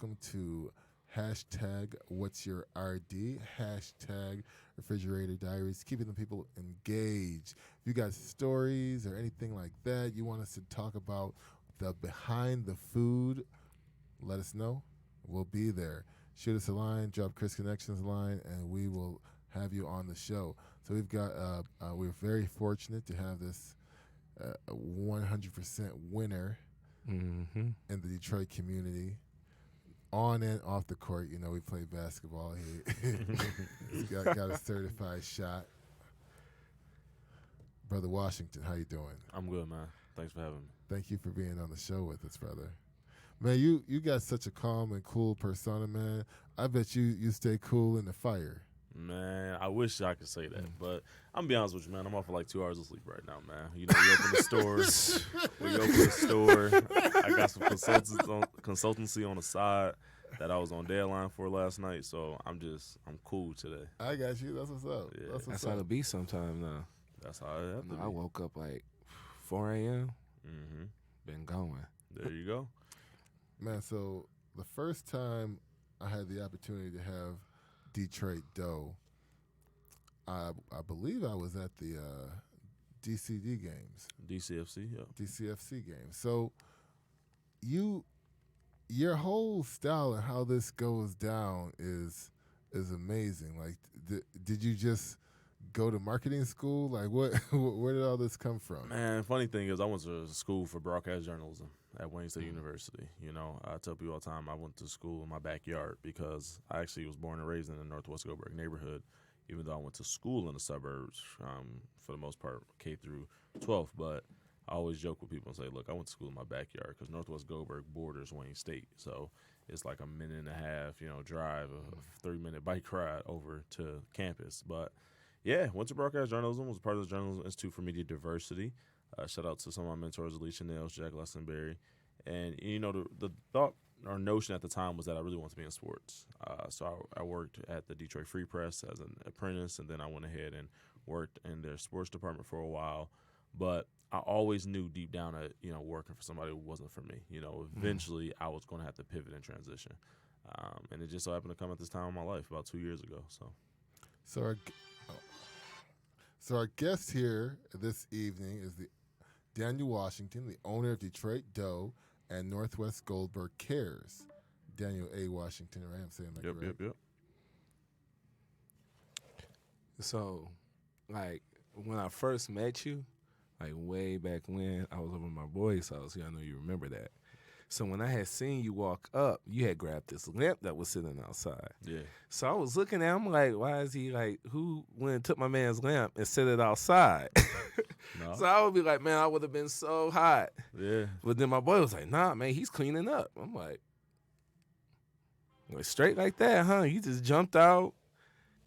welcome to hashtag What's Your RD, hashtag Refrigerator Diaries, keeping the people engaged. If you got stories or anything like that you want us to talk about, the behind the food, let us know. We'll be there. Shoot us a line, drop Chris Connections line, and we will have you on the show. So we've got, we're very fortunate to have this 100% winner in the Detroit community. On and off the court, you know, we play basketball. He's got a certified shot. Brother Washington, how you doing? I'm good, man. Thanks for having me. Thank you for being on the show with us, brother. Man, you got such a calm and cool persona, man. I bet you stay cool in the fire. Man, I wish I could say that, but I'm gonna be honest with you, man. I'm off for like 2 hours of sleep right now, man. You know, we open the store. I got some consultancy on the side that I was on deadline for last night, so I'm cool today. I got you. That's what's up. Yeah. That's how it be sometime now. That's how it have to be. I woke up like 4 a.m. Been going. There you go. Man, so the first time I had the opportunity to have Detroit dough, I believe I was at the DCD games. DCFC, yeah. DCFC games. So your whole style and how this goes down is amazing. Like, did you just go to marketing school? Like, where did all this come from? Man, funny thing is I went to school for broadcast journalism at Wayne State University. You know, I tell people all the time I went to school in my backyard because I actually was born and raised in the Northwest Goldberg neighborhood, even though I went to school in the suburbs for the most part, K through 12th. But I always joke with people and say, look, I went to school in my backyard because Northwest Goldberg borders Wayne State. So it's like a minute and a half, drive, a 3-minute bike ride over to campus. But yeah, went to broadcast journalism, was part of the Journalism Institute for Media Diversity. Shout out to some of my mentors, Alicia Nails, Jack Lessenberry. And, the thought or notion at the time was that I really wanted to be in sports. So I worked at the Detroit Free Press as an apprentice, and then I went ahead and worked in their sports department for a while. But I always knew deep down that, working for somebody wasn't for me. Eventually I was going to have to pivot and transition. And it just so happened to come at this time in my life about 2 years ago. So our guest here this evening is Daniel Washington, the owner of Detroit Dough and Northwest Goldberg Cares. Daniel A. Washington, right? I'm saying that correct? Yep. So, like, when I first met you, like way back when, I was over at my boy's house. I know you remember that. So when I had seen you walk up, you had grabbed this lamp that was sitting outside. Yeah. So I was looking at him like, why is he like, who went and took my man's lamp and set it outside? No. So I would be like, man, I would have been so hot. Yeah. But then my boy was like, nah, man, he's cleaning up. I'm like straight like that, huh? You just jumped out,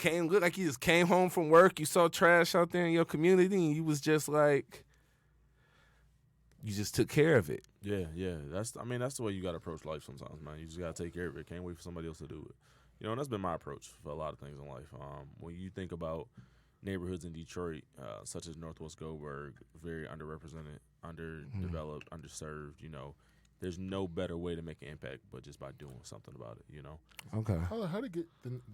looked like you just came home from work. You saw trash out there in your community, and you was just like, you just took care of it. Yeah. That's the way you got to approach life sometimes, man. You just got to take care of it. Can't wait for somebody else to do it. And that's been my approach for a lot of things in life. When you think about neighborhoods in Detroit, such as Northwest Goldberg, very underrepresented, underdeveloped, underserved, there's no better way to make an impact but just by doing something about it, Okay. How did you get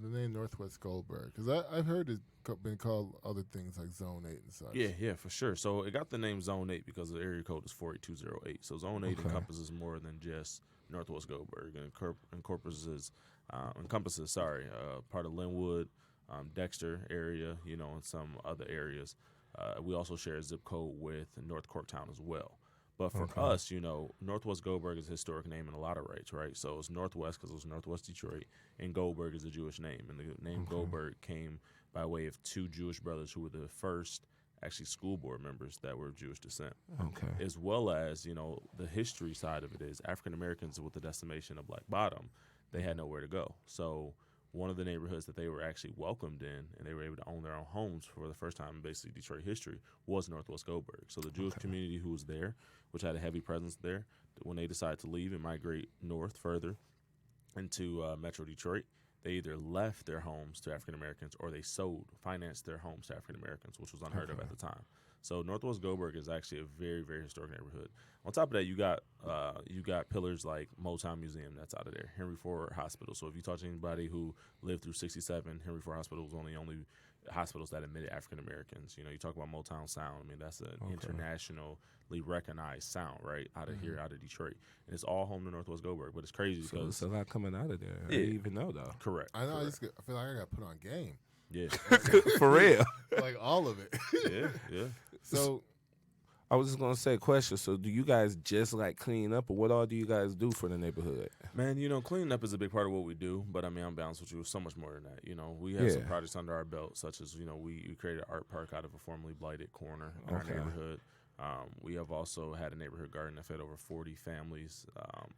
the name Northwest Goldberg? Because I've heard it's been called other things like Zone 8 and such. Yeah, for sure. So it got the name Zone 8 because the area code is 48208. So Zone 8 encompasses more than just Northwest Goldberg. It encompasses part of Linwood, Dexter area, and some other areas. We also share a zip code with North Corktown as well. But for us, Northwest Goldberg is a historic name in a lot of rights, right? So it's Northwest because it was Northwest Detroit, and Goldberg is a Jewish name. And the name Goldberg came by way of two Jewish brothers who were the first, actually, school board members that were of Jewish descent. Okay. As well as, the history side of it is African Americans with the decimation of Black Bottom, they had nowhere to go. So one of the neighborhoods that they were actually welcomed in and they were able to own their own homes for the first time in basically Detroit history was Northwest Goldberg. So the Jewish community who was there, which had a heavy presence there, when they decided to leave and migrate north further into Metro Detroit, they either left their homes to African Americans or they financed their homes to African Americans, which was unheard of at the time. So Northwest Goldberg is actually a very, very historic neighborhood. On top of that, you got pillars like Motown Museum that's out of there, Henry Ford Hospital. So if you talk to anybody who lived through '67, Henry Ford Hospital was one of the only hospitals that admitted African Americans. You talk about Motown Sound. I mean, that's an internationally recognized sound, right? Out of here, out of Detroit. And it's all home to Northwest Goldberg. But it's crazy So because there's a lot coming out of there. I didn't even know, though. Correct. I know. Correct. I feel like I got put on game. Yeah. For real. Like all of it. Yeah. So I was just going to say a question. So do you guys just like clean up, or what all do you guys do for the neighborhood? Man, cleaning up is a big part of what we do, but I mean, I'm balanced with you. So much more than that. We have some projects under our belt, such as, we created an art park out of a formerly blighted corner in our neighborhood. We have also had a neighborhood garden that fed over 40 families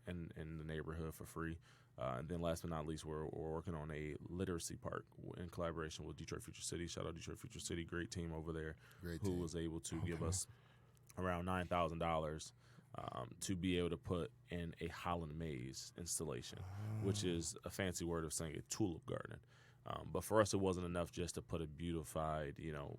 in the neighborhood for free. And then last but not least, we're working on a literacy park in collaboration with Detroit Future City. Shout out Detroit Future City. Great team over there who was able to give us around $9,000 to be able to put in a Holland maze installation, which is a fancy word of saying a tulip garden. But for us, it wasn't enough just to put a beautified,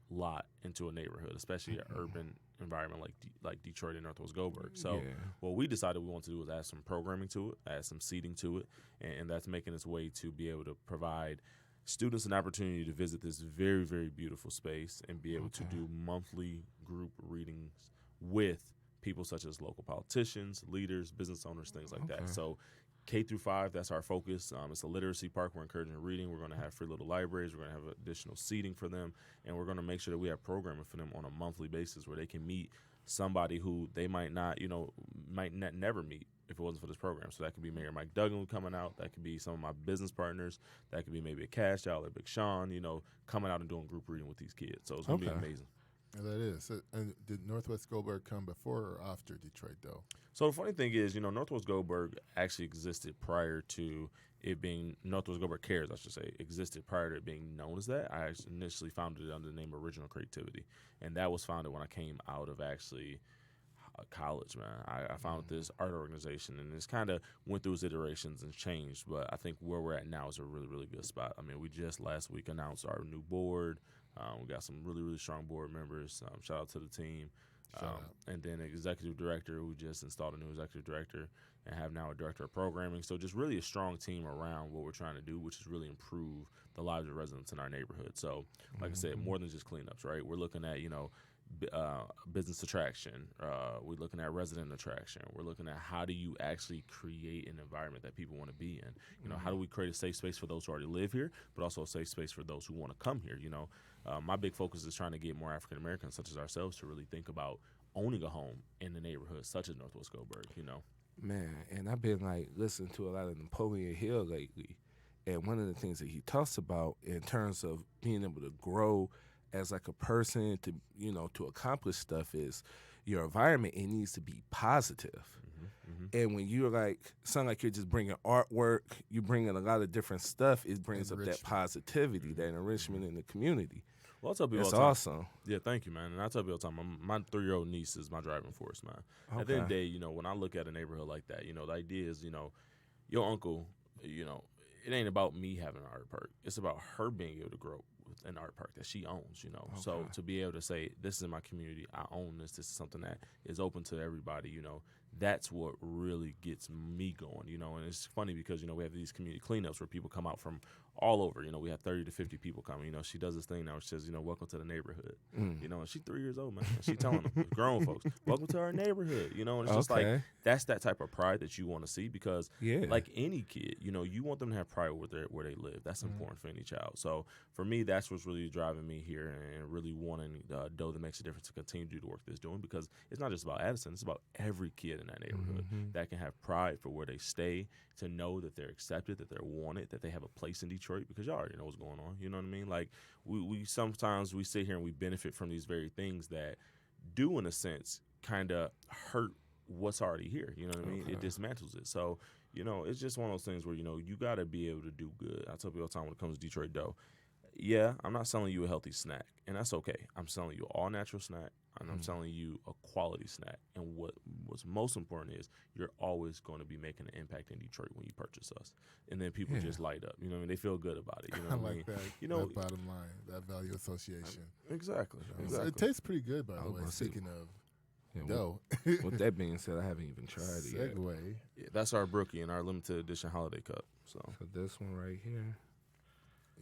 lot into a neighborhood, especially an urban environment like Detroit and Northwest Goldberg. So what we decided we wanted to do was add some programming to it, add some seating to it, and that's making its way to be able to provide students an opportunity to visit this very, very beautiful space and be able to do monthly group readings with people such as local politicians, leaders, business owners, things like that. So K through 5, that's our focus. It's a literacy park. We're encouraging reading. We're going to have free little libraries. We're going to have additional seating for them. And we're going to make sure that we have programming for them on a monthly basis where they can meet somebody who they might not never meet if it wasn't for this program. So that could be Mayor Mike Duggan coming out. That could be some of my business partners. That could be maybe a Cash Out or Big Sean, coming out and doing group reading with these kids. So it's going to be amazing. Yeah, that is. And did Northwest Goldberg come before or after Detroit, though? So the funny thing is, Northwest Goldberg actually existed prior to it being Northwest Goldberg Cares, I should say, existed prior to it being known as that. I initially founded it under the name Original Creativity, and that was founded when I came out of actually college, man. I founded this art organization, and it's kind of went through its iterations and changed, but I think where we're at now is a really, really good spot. I mean, we just last week announced our new board. We got some really, really strong board members. Shout out to the team. And then executive director, who just installed a new executive director and have now a director of programming. So just really a strong team around what we're trying to do, which is really improve the lives of residents in our neighborhood. So like I said, more than just cleanups, right? We're looking at, business attraction. We're looking at resident attraction. We're looking at how do you actually create an environment that people want to be in. How do we create a safe space for those who already live here, but also a safe space for those who want to come here, My big focus is trying to get more African Americans, such as ourselves, to really think about owning a home in the neighborhood, such as Northwest Goldberg, Man, and I've been listening to a lot of Napoleon Hill lately, and one of the things that he talks about in terms of being able to grow as a person to to accomplish stuff is your environment. It needs to be positive. And when you're sound like you're just bringing artwork, you're bringing a lot of different stuff. It brings up that positivity, that enrichment in the community. Well, I'll tell people That's all the time. awesome. Yeah, thank you, man. And I tell people all the time, my 3-year-old niece is my driving force, man. At the end of the day, when I look at a neighborhood like that, the idea is, your uncle, it ain't about me having an art park. It's about her being able to grow with an art park that she owns, So to be able to say, this is my community, I own this is something that is open to everybody, that's what really gets me going, And it's funny because, we have these community cleanups where people come out from all over. We have 30 to 50 people coming. She does this thing now which says, welcome to the neighborhood. And she's 3 years old, man. She telling them, grown folks, welcome to our neighborhood. And it's just like, that's that type of pride that you want to see because like any kid, you want them to have pride where they live. That's important for any child. So for me, that's what's really driving me here and really wanting Doe that makes a difference to continue to do the work that's doing, because it's not just about Addison. It's about every kid in that neighborhood that can have pride for where they stay, to know that they're accepted, that they're wanted, that they have a place in Detroit, because y'all already know what's going on. You know what I mean? Like we sometimes we sit here and we benefit from these very things that do, in a sense, kind of hurt what's already here. You know what I mean? It dismantles it. So, it's just one of those things where, you got to be able to do good. I tell people all the time when it comes to Detroit Doe, yeah, I'm not selling you a healthy snack, and that's okay. I'm selling you an all natural snack, and I'm selling you a quality snack. And what's most important is you're always going to be making an impact in Detroit when you purchase us. And then people just light up. You know what I mean? They feel good about it. You know I what I like mean? that. You know, that bottom line, that value association. exactly. It tastes pretty good, by the way. gonna say- Speaking of Yeah, dough, with that being said, I haven't even tried it yet. segue. Yeah, that's our brookie in our limited edition holiday cup. So So this one right here.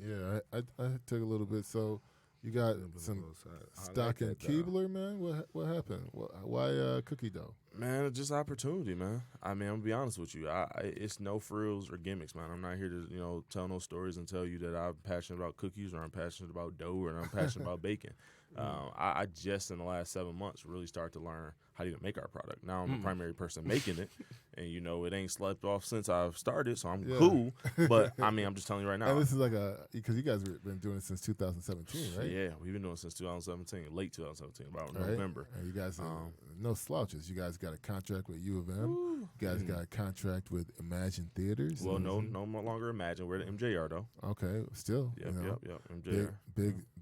Yeah, I took a little bit. So you got some stock in Keebler, man. What happened? Why cookie dough? man, it's just opportunity, man. I mean, I'm gonna be honest with you. It's no frills or gimmicks, man. I'm not here to tell no stories and tell you that I'm passionate about cookies or I'm passionate about dough or I'm passionate about bacon. I just in the last 7 months really started to learn how to even make our product. Now I'm the primary person making it, and it ain't slept off since I've started, so I'm cool. But I mean, I'm just telling you right now. And this is like because you guys have been doing it since 2017, right? Yeah, we've been doing it since 2017, late 2017, about Right? November. And you guys, no slouches. You guys got a contract with U of M. You guys got a contract with Imagine Theaters. Well, no longer Imagine. We're the MJR though. Okay, still. Yep. MJR.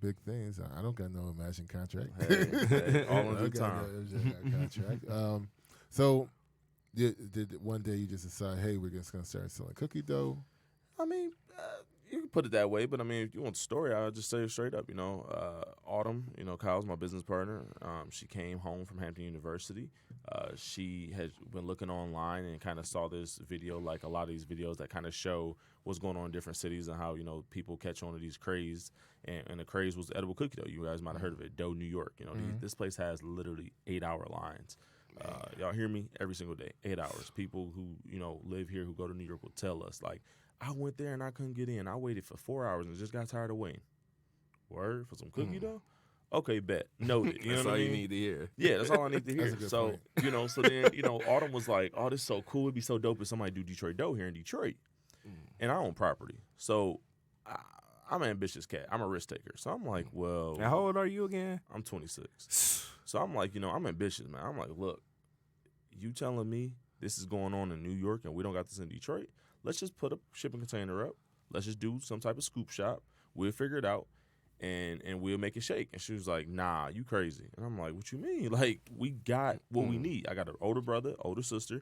Big things. I don't got no Imagine contract. Hey, all in I due got time. no MJR contract. So, did one day you just decide, hey, we're just gonna start selling cookie dough? I mean, you can put it that way, but I mean, if you want the story, I'll just say it straight up. Autumn, Kyle's my business partner. She came home from Hampton University. She had been looking online and kind of saw this video, like a lot of these videos that kind of show what's going on in different cities and how, people catch on to these crazes. And the craze was edible cookie dough. You guys might have heard of it, Dough, New York. This place has literally 8-hour lines. Y'all hear me? Every single day, 8 hours. People who, live here who go to New York will tell us, like, I went there and I couldn't get in. I waited for 4 hours and just got tired of waiting. Word for some cookie dough? Okay, bet. Noted. That's all you need to hear. Yeah, that's all I need to hear. So, point. so then, Autumn was like, oh, this is so cool. It'd be so dope if somebody do Detroit dough here in Detroit. And I own property. So I'm an ambitious cat. I'm a risk taker. So I'm like, well. Now, how old are you again? I'm 26. So I'm like, I'm ambitious, man. I'm like, look, you telling me this is going on in New York and we don't got this in Detroit? Let's just put a shipping container up. Let's just do some type of scoop shop. We'll figure it out, and we'll make it shake. And she was like, nah, you crazy. And I'm like, what you mean? Like, we got what we need. I got an older brother, older sister.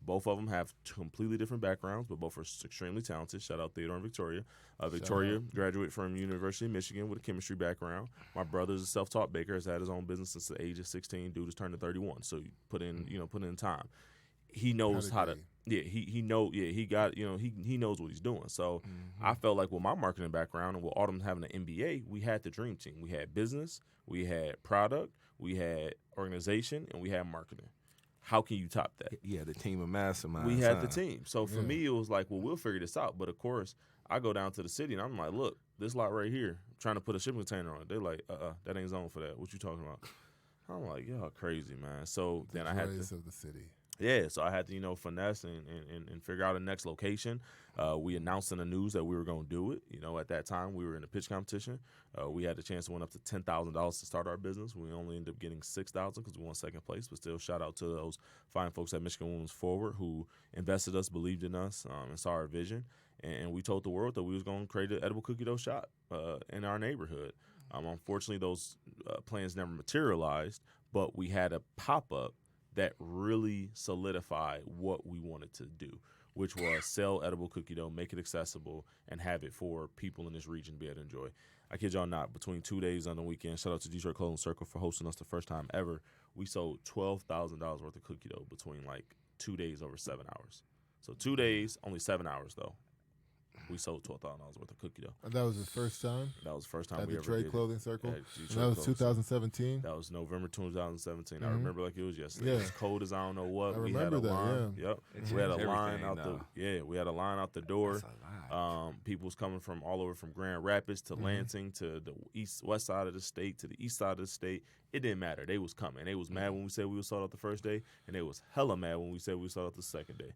Both of them have completely different backgrounds, but both are extremely talented. Shout out Theodore and Victoria. Victoria graduated from University of Michigan with a chemistry background. My brother's a self-taught baker, has had his own business since the age of 16. Dude is turning 31, so you put in time. He knows how to. Yeah, he knows what he's doing. So I felt like with my marketing background and with Autumn having an MBA, we had the dream team. We had business, we had product, we had organization, and we had marketing. How can you top that? Yeah, the team of masterminds. We had the team. So for me, it was like, well, we'll figure this out. But of course, I go down to the city and I'm like, look, this lot right here, I'm trying to put a shipping container on it. They're like, that ain't zone for that. What you talking about? I'm like, y'all crazy, man. So then I had to. Of the city. Yeah, so I had to, finesse and figure out a next location. We announced in the news that we were going to do it. At that time, we were in a pitch competition. We had the chance to win up to $10,000 to start our business. We only ended up getting $6,000 because we won second place. But still, shout out to those fine folks at Michigan Women's Forward who invested us, believed in us, and saw our vision. And we told the world that we was going to create an edible cookie dough shop in our neighborhood. Unfortunately, those plans never materialized, but we had a pop-up that really solidified what we wanted to do, which was sell edible cookie dough, make it accessible, and have it for people in this region to be able to enjoy. I kid y'all not, between 2 days on the weekend, shout out to Detroit Clothing Circle for hosting us the first time ever, we sold $12,000 worth of cookie dough between 2 days over 7 hours. So 2 days, only 7 hours though. We sold $12,000 worth of cookie dough. And that was the first time? That was the first time at we ever did Detroit Clothing Circle? At And Detroit that was Clothing 2017? That was November 2017. I remember like it was yesterday. Yeah. It was cold as I don't know what. I We had remember a that, line. yeah. Yep. It We had a changed line out everything, we had a line out the door. That's a lot. People was coming from all over, from Grand Rapids to Lansing to the west side of the state to the east side of the state. It didn't matter. They was coming. They was mad when we said we was sold out the first day, and they was hella mad when we said we was sold out the second day.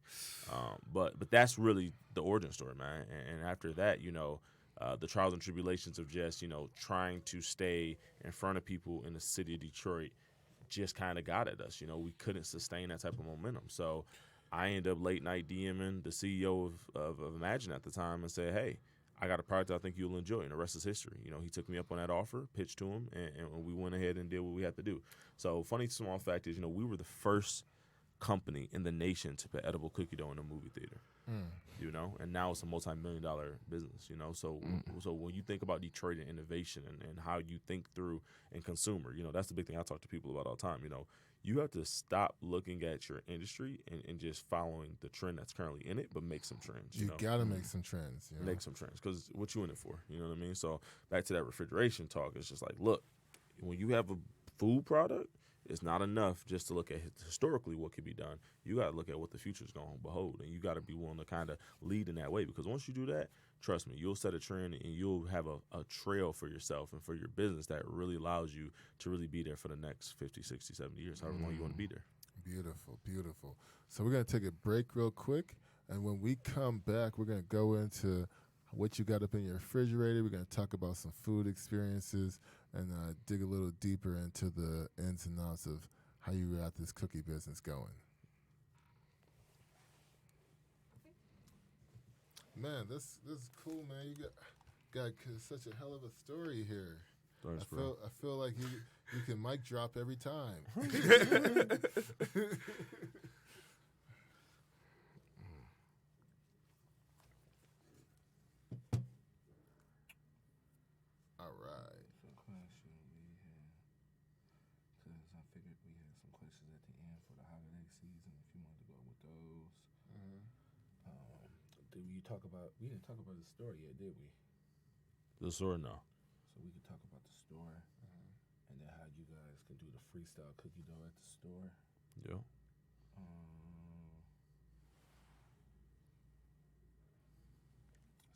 But that's really the origin story, man. And after that, the trials and tribulations of just, trying to stay in front of people in the city of Detroit just kind of got at us. We couldn't sustain that type of momentum. So I ended up late night DMing the CEO of Imagine at the time and said, hey, I got a product I think you'll enjoy, and the rest is history. You know, he took me up on that offer, pitched to him, and we went ahead and did what we had to do. So, funny small fact is, you know, we were the first company in the nation to put edible cookie dough in a movie theater. You know, and now it's a multi-million-dollar business. You know, so when you think about Detroit and innovation and how you think through and consumer, you know, that's the big thing I talk to people about all the time. You know, you have to stop looking at your industry and just following the trend that's currently in it, but make some trends. You know? gotta make some trends. You know? Make some trends, because what you in it for? You know what I mean? So back to that refrigeration talk, it's just like, look, when you have a food product, it's not enough just to look at historically what could be done. You got to look at what the future is going to behold, and you got to be willing to kind of lead in that way, because once you do that, trust me, you'll set a trend and you'll have a trail for yourself and for your business that really allows you to really be there for the next 50, 60, 70 years, however long you want to be there. Beautiful, beautiful. So we're going to take a break real quick, and when we come back, we're going to go into what you got up in your refrigerator. We're going to talk about some food experiences and dig a little deeper into the ins and outs of how you got this cookie business going. Man, this is cool, man. You got such a hell of a story here. Thanks, bro. I feel like you can mic drop every time. All right. So question we had, because I figured we had some questions at the end for the holiday season. If you wanted to go with those, we didn't talk about the store yet, did we? The store, no. So we could talk about the store, and then how you guys can do the freestyle cookie dough at the store. Yeah.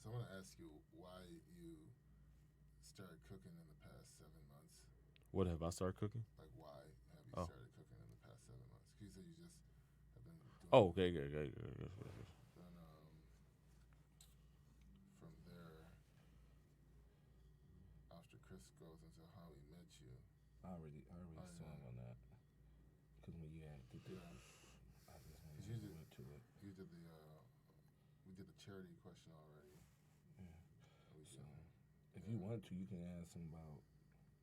So I want to ask you why you started cooking in the past 7 months. What have I started cooking? Like, why have you started cooking in the past 7 months? You said you just have been doing. Oh, okay. Then from there, after Chris goes into how he met you. I already sang on that. Because when you had to do it, I just went to it. You did we did the charity question already. Yeah. So if you want to, you can ask them about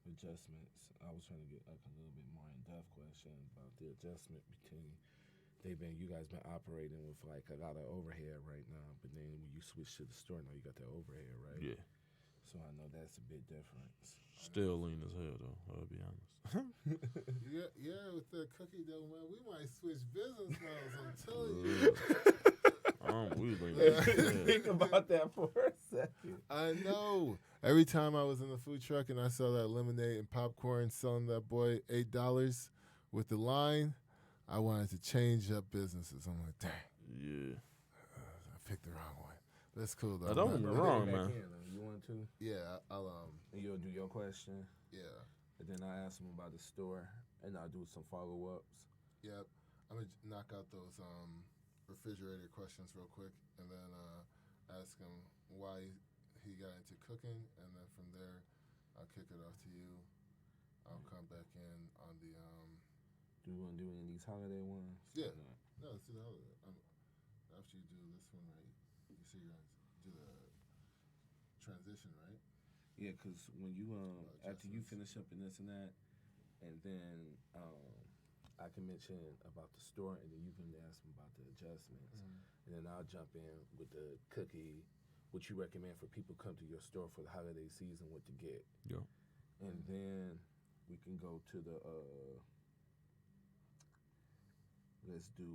adjustments. I was trying to get like a little bit more in-depth question about the adjustment between you guys been operating with like a lot of overhead right now, but then when you switch to the store now, you got that overhead, right? Yeah. So I know that's a big difference. Still lean as hell, though. I'll be honest. yeah, with the cookie dough, man, we might switch business models. I'm telling you. We lean. Think about that for a second. I know. Every time I was in the food truck and I saw that lemonade and popcorn selling that boy $8 with the line, I wanted to change up businesses. I'm like, dang. Yeah. I picked the wrong one. That's cool though. Don't get me wrong, man. You want to? Yeah, I'll And you'll do your question. Yeah. And then I ask them about the store, and I'll do some follow-ups. Yep. I'm gonna knock out those refrigerator questions real quick, and then ask him why he got into cooking, and then from there, I'll kick it off to you. I'll come back in on the. Do you want to do any of these holiday ones? Yeah. No, let's do the holiday. After you do this one, right? You see, you're gonna do the transition, right? Yeah, because when you after you finish up and this and that, and then I can mention about the store, and then you can ask them about the adjustments, and then I'll jump in with the cookie, what you recommend for people come to your store for the holiday season, what to get. Yeah. And then we can go to the let's do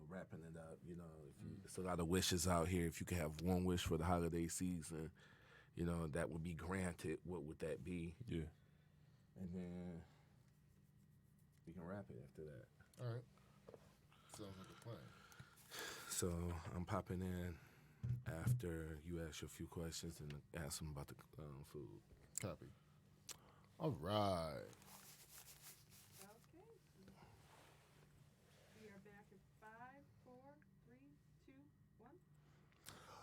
wrapping it up. You know, if you, it's a lot of wishes out here. If you could have one wish for the holiday season, you know, that would be granted. What would that be? Yeah. And then we can wrap it after that. All right. Sounds like a plan. So I'm popping in after you ask you a few questions and ask them about the food. Copy. All right. Okay. We are back at 5, 4, 3, 2, 1.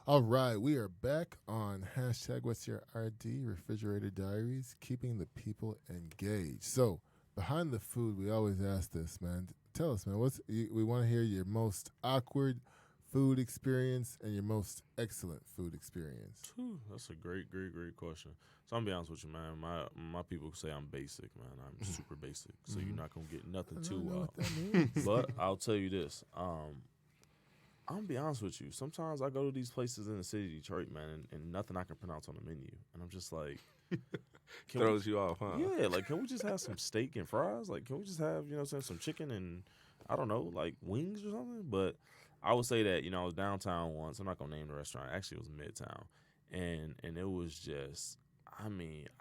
All right, we are back on hashtag What's Your RD Refrigerator Diaries, keeping the people engaged. So behind the food, we always ask this, man. Tell us, man. We want to hear your most awkward food experience and your most excellent food experience? Whew, that's a great question. So I'm gonna be honest with you, man. My people say I'm basic, man. I'm super basic. So you're not gonna get nothing I too don't know what that means. But I'll tell you this. I'm gonna be honest with you. Sometimes I go to these places in the city of Detroit, man, and nothing I can pronounce on the menu, and I'm just like, Throws you off, huh? Yeah, like, can we just have some steak and fries? Like, can we just have, some chicken and, I don't know, like wings or something? But I would say that, I was downtown once. I'm not going to name the restaurant. Actually, it was Midtown. And it was just, I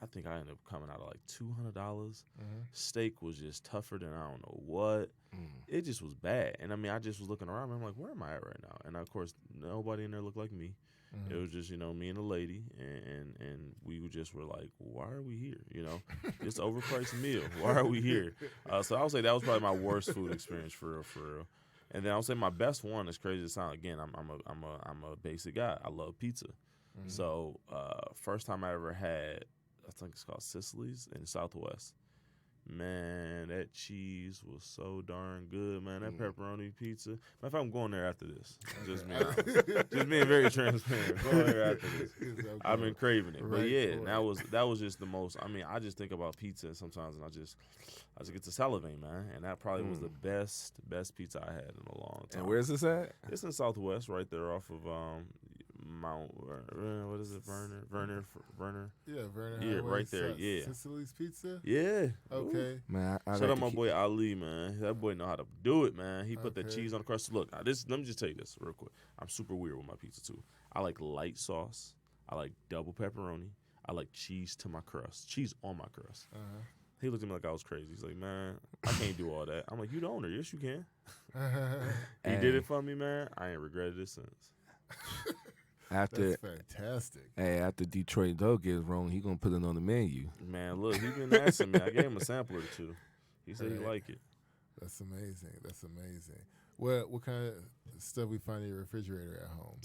think I ended up coming out of like $200. Steak was just tougher than I don't know what. It just was bad. And, I just was looking around. And I'm like, where am I at right now? And, of course, nobody in there looked like me. It was just, me and a lady, and we were like, why are we here? It's an overpriced meal. Why are we here? So I would say that was probably my worst food experience for real. And then I would say my best one, as crazy as it sounds, again, I'm a basic guy. I love pizza. So first time I ever had, I think it's called Sicily's in Southwest. Man, that cheese was so darn good, man. That pepperoni pizza. Matter of fact, I'm going there after this. Just being very transparent. Going there after this. I've been craving it. Right, but yeah, that was just the most. I just think about pizza sometimes, and I just get to salivate, man. And that probably was the best pizza I had in a long time. And where's this at? It's in Southwest, right there off of Mount. What is it, Verner? Yeah, Vernon. Yeah, Highway, right there. Yeah. Sicily's Pizza. Yeah. Okay. Man, I Shout like out my boy Ali, man. That boy know how to do it, man. He put that Okay. cheese on the crust. Look, let me just tell you this real quick. I'm super weird with my pizza too. I like light sauce. I like double pepperoni. I like cheese to my crust. Cheese on my crust. He looked at me like I was crazy. He's like, man, I can't do all that. I'm like, you the owner. Yes, you can. He did it for me, man. I ain't regretted it since. After That's fantastic. after Detroit Dough gets rolling, he gonna put it on the menu. Man, look, he been asking me. I gave him a sample or two. He said he Right. like it. That's amazing. What kind of stuff we find in your refrigerator at home?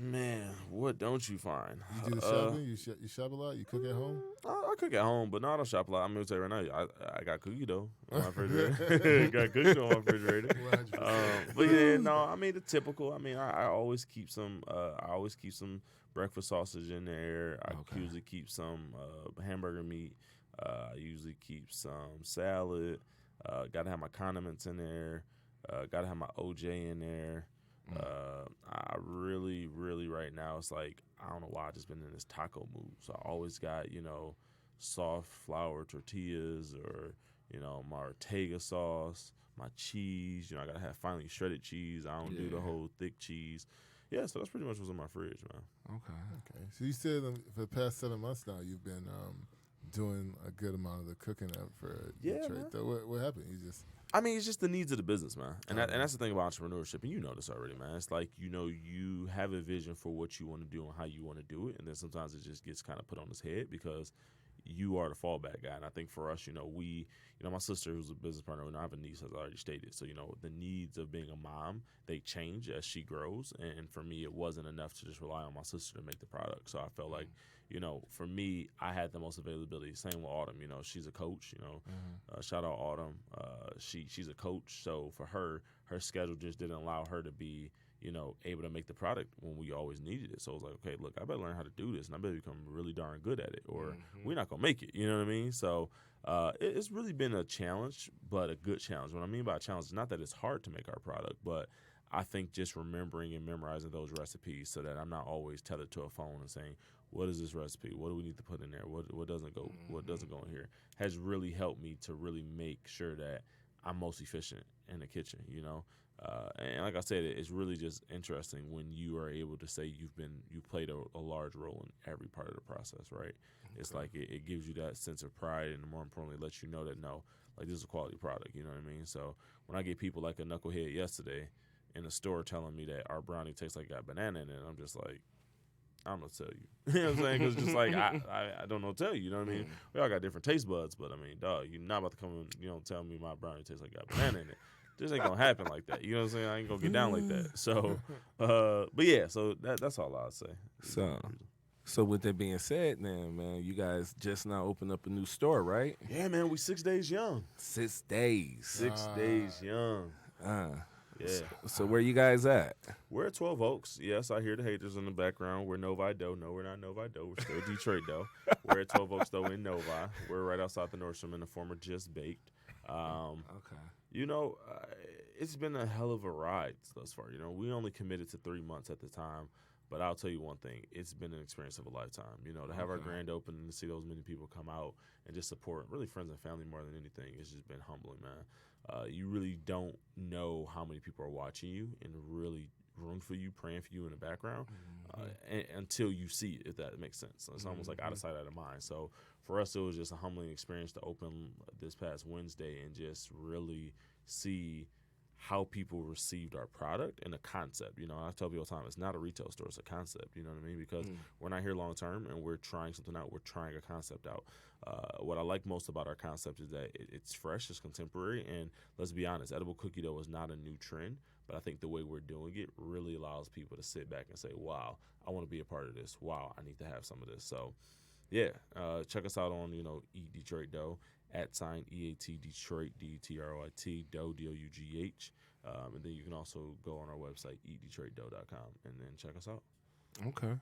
Man, what don't you find? You do the shopping? You shop a lot? You cook at home? I cook at home, but no, I don't shop a lot. I'm gonna tell you right now, I got cookie dough on my refrigerator. Got cookie dough on my refrigerator. 100%. But yeah, no, the typical. I always keep some. I always keep some breakfast sausage in there. I usually keep some hamburger meat. I usually keep some salad. Got to have my condiments in there. Got to have my OJ in there. I really right now, it's like, I don't know why I just been in this taco mood. So I always got, soft flour tortillas or, my Ortega sauce, my cheese. I got to have finely shredded cheese. I don't do the whole thick cheese. Yeah, so that's pretty much what's in my fridge, man. Okay. So you said for the past 7 months now you've been doing a good amount of the cooking up for Detroit. man. Though. What happened? You just It's just the needs of the business, man. And that's the thing about entrepreneurship, and you know this already, man. It's like, you have a vision for what you want to do and how you want to do it, and then sometimes it just gets kind of put on its head because you are the fallback guy. And I think for us, my sister, who's a business partner, and I have a niece, as I already stated. So, the needs of being a mom, they change as she grows. And for me, it wasn't enough to just rely on my sister to make the product. So I felt like, for me, I had the most availability. Same with Autumn. She's a coach. Shout out Autumn. She's a coach. So for her schedule just didn't allow her to be, able to make the product when we always needed it. So I was like, okay, look, I better learn how to do this, and I better become really darn good at it, or we're not gonna make it. You know what I mean? So it's really been a challenge, but a good challenge. What I mean by a challenge is not that it's hard to make our product, but I think just remembering and memorizing those recipes so that I'm not always tethered to a phone and saying, what is this recipe? What do we need to put in there? What doesn't go? What doesn't go in here? Has really helped me to really make sure that I'm most efficient in the kitchen. And like I said, it's really just interesting when you are able to say you played a large role in every part of the process, right? It's like it gives you that sense of pride, and more importantly, lets you know that this is a quality product. You know what I mean? So when I get people like a knucklehead yesterday in the store telling me that our brownie tastes like it got banana in it, I'm just like, I'm gonna tell you. You know what I'm saying? Because it's just like I don't know what to tell you. You know what I mean? We all got different taste buds, but dog, you're not about to come and tell me my brownie tastes like it got banana in it. This ain't gonna happen like that. You know what I'm saying? I ain't gonna get down like that. So, but yeah, so that's all I'll say. So with that being said, then, man, you guys just now opened up a new store, right? Yeah, man, we 6 days young. 6 days. 6 days young. Yeah. So where you guys at? We're at 12 Oaks. Yes, I hear the haters in the background. We're Novi Doe. No, we're not Novi Doe. We're still Detroit Doe. We're at 12 Oaks, though, in Novi. We're right outside the Nordstrom in the former Just Baked. Okay. You know, it's been a hell of a ride thus far. You know, we only committed to 3 months at the time. But I'll tell you one thing. It's been an experience of a lifetime. You know, to have our grand opening and to see those many people come out and just support really friends and family more than anything, it's just been humbling, man. You really don't know how many people are watching you and really rooting for you, praying for you in the background until you see it, if that makes sense. It's almost like out of sight, out of mind. So for us, it was just a humbling experience to open this past Wednesday and just really see how people received our product and the concept. You know, I tell people all the time, it's not a retail store, it's a concept, you know what I mean? Because we're not here long term and we're trying something out, we're trying a concept out. What I like most about our concept is that it's fresh, it's contemporary, and let's be honest, edible cookie dough is not a new trend, but I think the way we're doing it really allows people to sit back and say, wow, I want to be a part of this. Wow, I need to have some of this. So, yeah, check us out on, you know, Eat Detroit Dough. @EAT Detroit, DETROIT, Dough, DOUGH. And then you can also go on our website, eatdetroitdough.com, and then check us out. Okay.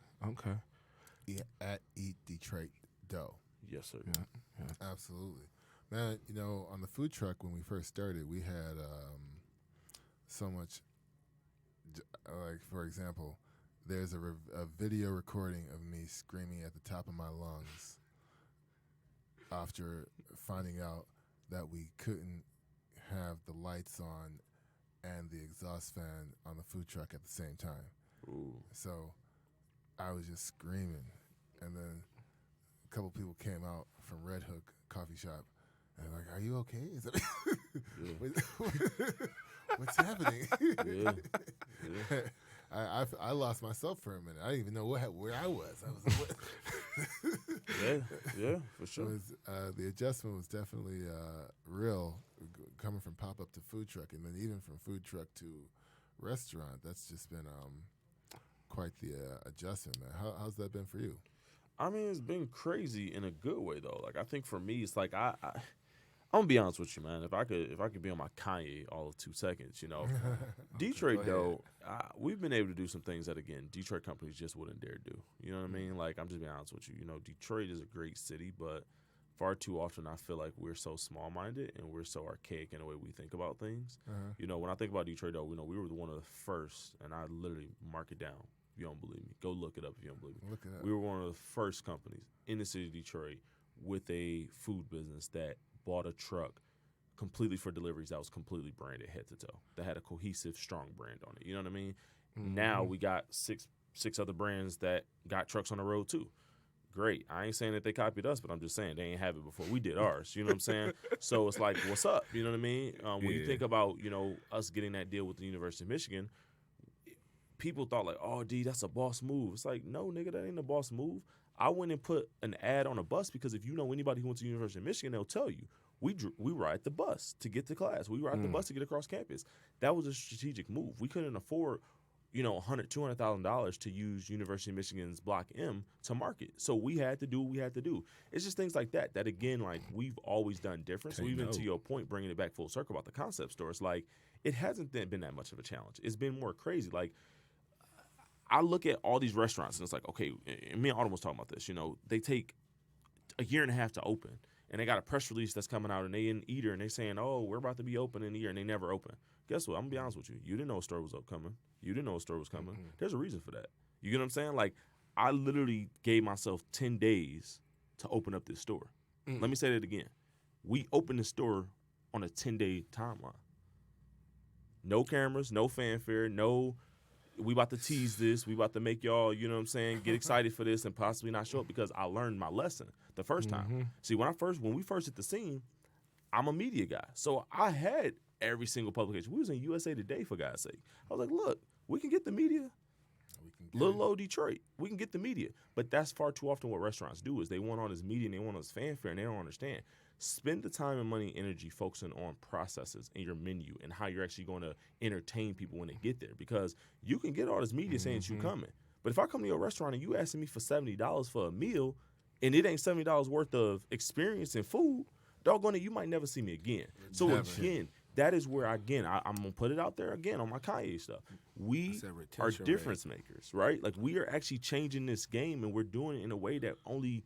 Yeah, at Eat Detroit Dough. Yes, sir. Yeah. Absolutely. Man, you know, on the food truck when we first started, we had so much, like, for example, there's a video recording of me screaming at the top of my lungs after finding out that we couldn't have the lights on and the exhaust fan on the food truck at the same time. Ooh. So I was just screaming. And then a couple people came out from Red Hook Coffee Shop and they're like, "Are you okay? Is it what's happening?" Yeah. I lost myself for a minute. I didn't even know where I was. I was like, what? Yeah, for sure. The adjustment was definitely real, coming from pop-up to food truck, and then even from food truck to restaurant. That's just been quite the adjustment, man. How's that been for you? I mean, it's been crazy in a good way, though. Like, I think for me, it's like I'm gonna be honest with you, man. If I could be on my Kanye all of 2 seconds, you know, Detroit though, we've been able to do some things that again Detroit companies just wouldn't dare do. You know what I mean? Like, I'm just being honest with you. You know, Detroit is a great city, but far too often I feel like we're so small-minded and we're so archaic in the way we think about things. You know, when I think about Detroit though, you know, we were one of the first, and I literally mark it down. If you don't believe me, go look it up. If you don't believe me, Look it up. we were one of the first companies in the city of Detroit with a food business that bought a truck completely for deliveries that was completely branded head to toe, that had a cohesive, strong brand on it. You know what I mean? Now we got six other brands that got trucks on the road too. Great. I ain't saying that they copied us, but I'm just saying they ain't have it before we did ours. You know what I'm saying? So it's like, what's up? You know what I mean? When you think about, you know, us getting that deal with the University of Michigan, people thought like, oh, D, that's a boss move. It's like, no, nigga, that ain't a boss move. I went and put an ad on a bus because if you know anybody who went to the University of Michigan, they'll tell you. We ride the bus to get to class. We ride the bus to get across campus. That was a strategic move. We couldn't afford, you know, $100,000, $200,000 to use University of Michigan's Block M to market. So we had to do what we had to do. It's just things like that again, like, we've always done different. So even to your point, bringing it back full circle about the concept store, it's like, it hasn't been that much of a challenge. It's been more crazy. Like, I look at all these restaurants and it's like, okay, and me and Autumn was talking about this, you know, they take a year and a half to open and they got a press release that's coming out and they in Eater and they saying, oh, we're about to be open in a year, and they never open. Guess what? I'm gonna be honest with you. You didn't know a store was upcoming. You didn't know a store was coming. There's a reason for that. You get what I'm saying? Like, I literally gave myself 10 days to open up this store. Let me say that again. We opened the store on a 10-day timeline. No cameras, no fanfare, no, we about to tease this. We about to make y'all, you know what I'm saying, get excited for this and possibly not show up, because I learned my lesson the first time. See, when we first hit the scene, I'm a media guy. So I had every single publication. We was in USA Today, for God's sake. I was like, look, we can get the media. Little old Detroit, we can get the media. But that's far too often what restaurants do, is they want all this media and they want all this fanfare, and they don't understand. Spend the time and money and energy focusing on processes in your menu and how you're actually going to entertain people when they get there. Because you can get all this media saying that you coming. But if I come to your restaurant and you asking me for $70 for a meal and it ain't $70 worth of experience and food, doggone it, you might never see me again. So again, that is where, again, I'm going to put it out there again on my Kanye stuff. We That's that are retention difference makers, right? Like, we are actually changing this game, and we're doing it in a way that only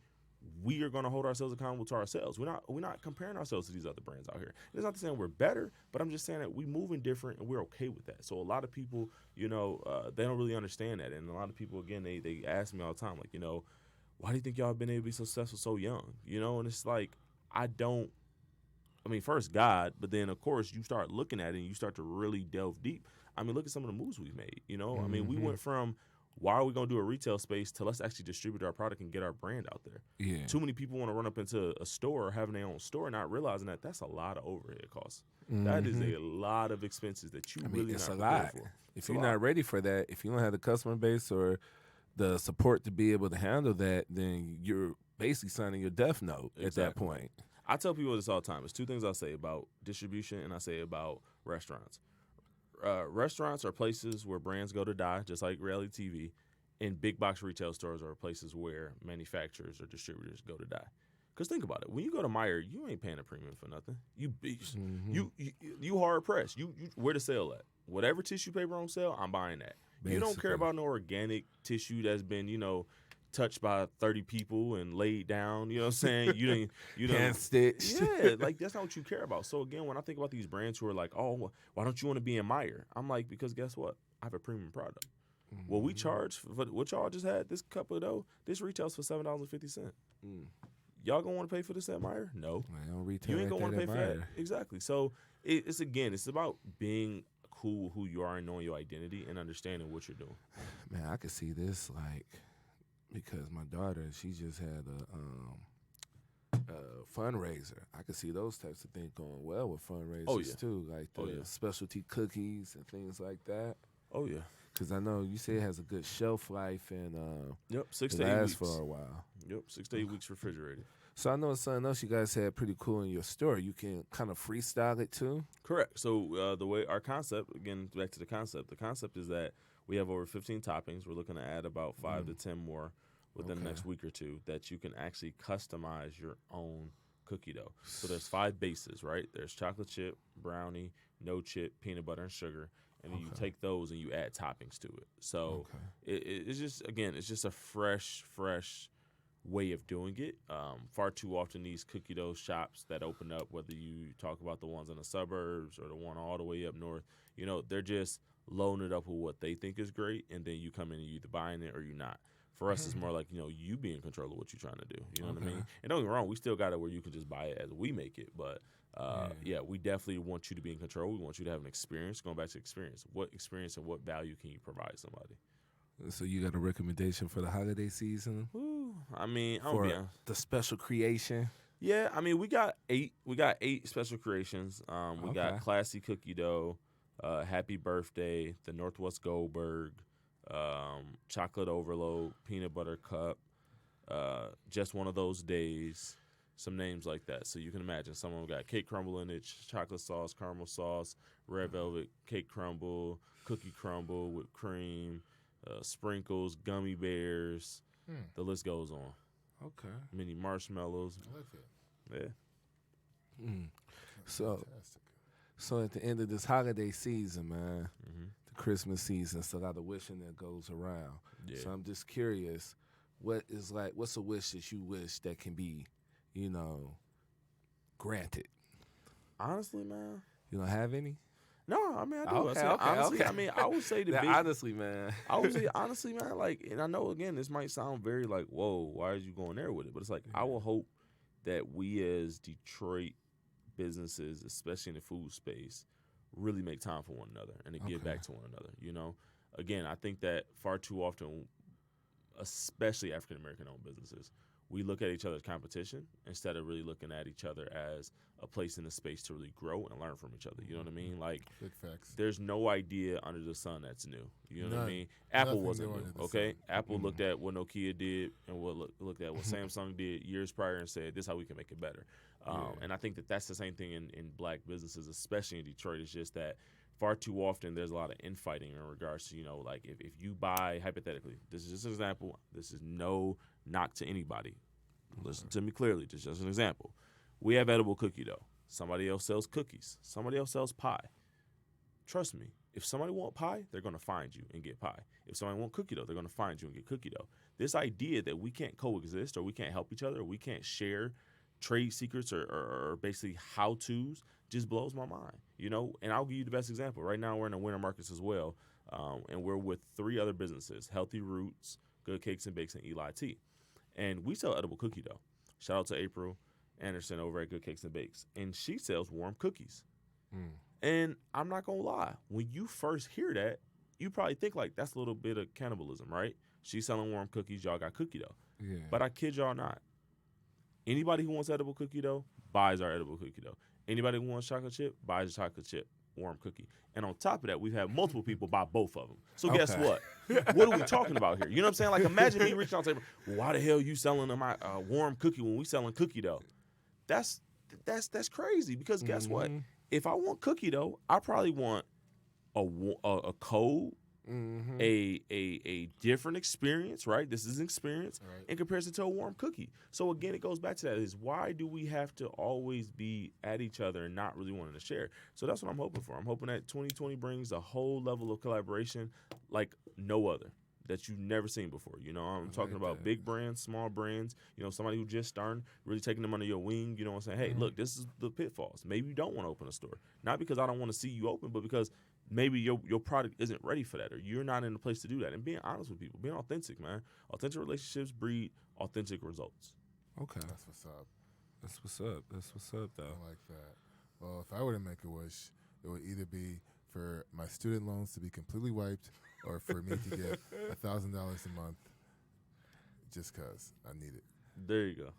we are going to hold ourselves accountable to ourselves. We're not comparing ourselves to these other brands out here. It's not saying we're better, but I'm just saying that we moving different, and we're okay with that. So a lot of people, they don't really understand that. And a lot of people, again, they ask me all the time, like, why do you think y'all been able to be so successful so young? And it's like, first God, but then, of course, you start looking at it and you start to really delve deep. Look at some of the moves we've made, we went from, why are we going to do a retail space to let's actually distribute our product and get our brand out there. Yeah. Too many people want to run up into a store or having their own store, not realizing that that's a lot of overhead costs. That is a lot of expenses that you really it's not a prepared lot. for. If you're not ready for that, if you don't have the customer base or the support to be able to handle that, then you're basically signing your death note at that point. I tell people this all the time. There's two things I say about distribution and I say about restaurants. Restaurants are places where brands go to die, just like reality TV, and big box retail stores are places where manufacturers or distributors go to die. Because think about it. When you go to Meijer, you ain't paying a premium for nothing. You hard pressed. You where the sale at? Whatever tissue paper on sale, I'm buying that. Basically. You don't care about no organic tissue that's been, touched by 30 people and laid down. You know what I'm saying? You Hand stitched. Yeah, like that's not what you care about. So again, when I think about these brands who are like, oh, why don't you want to be in Meijer? I'm like, because guess what? I have a premium product. Well, we charge for what y'all just had, this cup of dough, this retails for $7.50. Y'all gonna want to pay for this at Meijer? No. You ain't gonna want to pay for that. Exactly. So it's about being cool with who you are and knowing your identity and understanding what you're doing. Man, I could see this because my daughter, she just had a fundraiser. I could see those types of things going well with fundraisers too, like the specialty cookies and things like that. Oh yeah. Because I know you say it has a good shelf life and 6 it to 8 lasts weeks for a while. 6 to 8 weeks refrigerated. So I know something else you guys had pretty cool in your store. You can kind of freestyle it too. Correct. So the way our concept, again, back to the concept is that we have over 15 toppings. We're looking to add about 5 to 10 more within the next week or two that you can actually customize your own cookie dough. So there's 5 bases, right? There's chocolate chip, brownie, no chip, peanut butter, and sugar. And then you take those and you add toppings to it. So it's just a fresh way of doing it. Far too often these cookie dough shops that open up, whether you talk about the ones in the suburbs or the one all the way up north, they're just loading it up with what they think is great, and then you come in and you either buying it or you're not. For us, it's more like, you be in control of what you're trying to do. You know what I mean? And don't get me wrong, we still got it where you can just buy it as we make it. But, we definitely want you to be in control. We want you to have an experience. Going back to experience. What experience and what value can you provide somebody? So you got a recommendation for the holiday season? Ooh, for the special creation? Yeah, we got 8. We got 8 special creations. We got classy cookie dough, happy birthday, the Northwest Goldberg, chocolate overload, peanut butter cup, just one of those days, some names like that. So you can imagine some of them got cake crumble in it, chocolate sauce, caramel sauce, red velvet, cake crumble, cookie crumble with cream, sprinkles, gummy bears. The list goes on. Okay. Mini marshmallows. I like that. Yeah. So at the end of this holiday season, man, the Christmas season, it's a lot of wishing that goes around. Yeah. So I'm just curious, what's a wish that you wish that can be, granted? Honestly, man. You don't have any? No, I do. Okay, honestly, okay. I would say honestly, man. I would say honestly, man. Like, and I know again, this might sound very like, whoa, why are you going there with it? But it's like I will hope that we as Detroit businesses, especially in the food space, really make time for one another and to give back to one another. Again, I think that far too often, especially African American owned businesses, we look at each other as competition instead of really looking at each other as a place in the space to really grow and learn from each other. You know what I mean? Like, big facts. There's no idea under the sun that's new. You know what I mean? Apple Nothing wasn't new new, under the okay? sun. Apple looked at what Nokia did and looked at what Samsung did years prior and said, this is how we can make it better. And I think that that's the same thing in black businesses, especially in Detroit. It's just that far too often there's a lot of infighting in regards to, like if you buy, hypothetically, this is just an example. This is no knock to anybody. Listen to me clearly. Just an example. We have edible cookie dough. Somebody else sells cookies. Somebody else sells pie. Trust me, if somebody want pie, they're going to find you and get pie. If somebody want cookie dough, they're going to find you and get cookie dough. This idea that we can't coexist or we can't help each other or we can't share trade secrets or basically how-tos just blows my mind, you know? And I'll give you the best example. Right now we're in the winter markets as well, and we're with 3 other businesses, Healthy Roots, Good Cakes and Bakes, and Eli Tea. And we sell edible cookie dough. Shout out to April Anderson over at Good Cakes and Bakes. And she sells warm cookies. And I'm not going to lie, when you first hear that, you probably think like that's a little bit of cannibalism, right? She's selling warm cookies, y'all got cookie dough. Yeah. But I kid y'all not. Anybody who wants edible cookie dough buys our edible cookie dough. Anybody who wants chocolate chip buys a chocolate chip warm cookie. And on top of that, we've had multiple people buy both of them. So guess what? What are we talking about here? You know what I'm saying? Like imagine me reaching out and saying, well, why the hell you selling my warm cookie when we selling cookie dough? That's crazy because guess what? If I want cookie dough, I probably want a code, a different experience, right? This is an experience in comparison to a warm cookie. So again, it goes back to that: is why do we have to always be at each other and not really wanting to share? So that's what I'm hoping for. I'm hoping that 2020 brings a whole level of collaboration like no other that you've never seen before. You know, I'm talking about big brands, small brands, you know, somebody who just started, really taking them under your wing, you know what I'm saying? Hey, look, this is the pitfalls. Maybe you don't want to open a store. Not because I don't want to see you open, but because maybe your product isn't ready for that or you're not in a place to do that. And being honest with people, being authentic, man. Authentic relationships breed authentic results. Okay. That's what's up. That's what's up. That's what's up, though. I like that. Well, if I were to make a wish, it would either be for my student loans to be completely wiped or for me to get $1,000 a month just because I need it. There you go.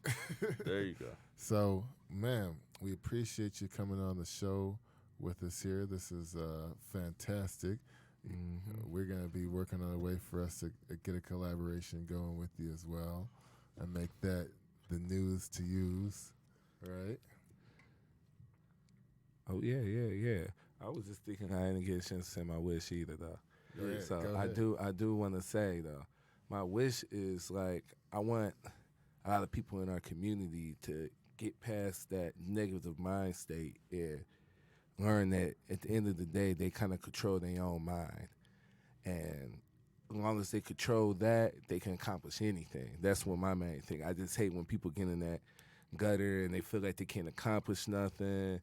There you go. So, ma'am, we appreciate you coming on the show with us here. This is fantastic. We're going to be working on a way for us to get a collaboration going with you as well and make that the news to use, right? Oh, yeah. I was just thinking I didn't get a chance to say my wish either, though. Yeah, So go I ahead. do want to say, though, my wish is like I want a lot of people in our community to get past that negative mind state and learn that at the end of the day, they kind of control their own mind. And as long as they control that, they can accomplish anything. That's what my main thing. I just hate when people get in that gutter and they feel like they can't accomplish nothing.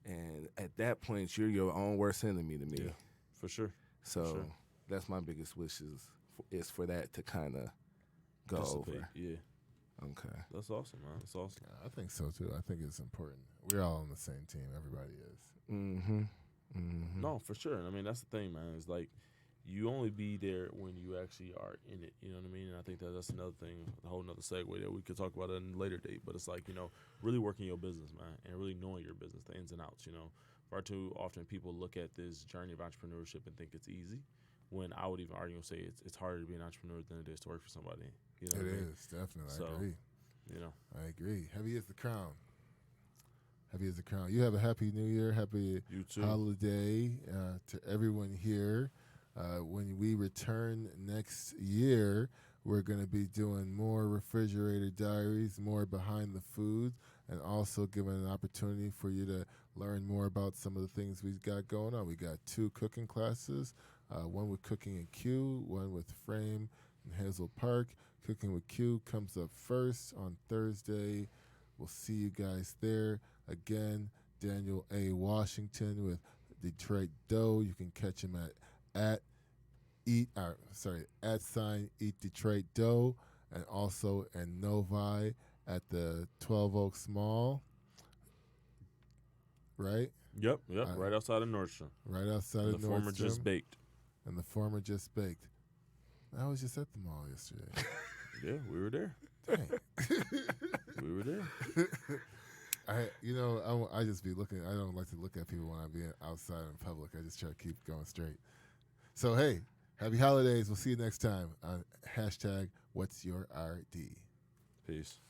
And at that point, you're your own worst enemy to me. Yeah, for sure. So that's my biggest wish is for that to kind of go Dissipate. over. Yeah. Okay. That's awesome, man. That's awesome. Yeah, I think so, too. I think it's important. We're all on the same team. Everybody is. No, for sure. I mean, that's the thing, man. It's like you only be there when you actually are in it. You know what I mean? And I think that's another thing, a whole nother segue that we could talk about at a later date. But it's like, you know, really working your business, man, and really knowing your business, the ins and outs, you know. Far too often people look at this journey of entrepreneurship and think it's easy, when I would even argue and say it's harder to be an entrepreneur than it is to work for somebody. You know It what I mean? is, definitely. So, I agree. You know. I agree. Heavy as the crown. Heavy as the crown. You have a happy new year, happy You too. holiday to everyone here. When we return next year, we're going to be doing more Refrigerator Diaries, more behind the food, and also giving an opportunity for you to learn more about some of the things we've got going on. We got 2 cooking classes, one with Cooking in Q, one with Frame in Hazel Park. Cooking with Q comes up first on Thursday. We'll see you guys there. Again, Daniel A. Washington with Detroit Dough. You can catch him at Eat Detroit Dough, and also in Novi at the 12 Oaks Mall. Right? Yep. Right outside of Nordstrom. Right outside of Nordstrom. The former Just Baked. And the former Just Baked. I was just at the mall yesterday. Yeah, we were there. Dang. We were there. I just be looking. I don't like to look at people when I'm being outside in public. I just try to keep going straight. So, hey, happy holidays. We'll see you next time on #What'sYourRD. Peace.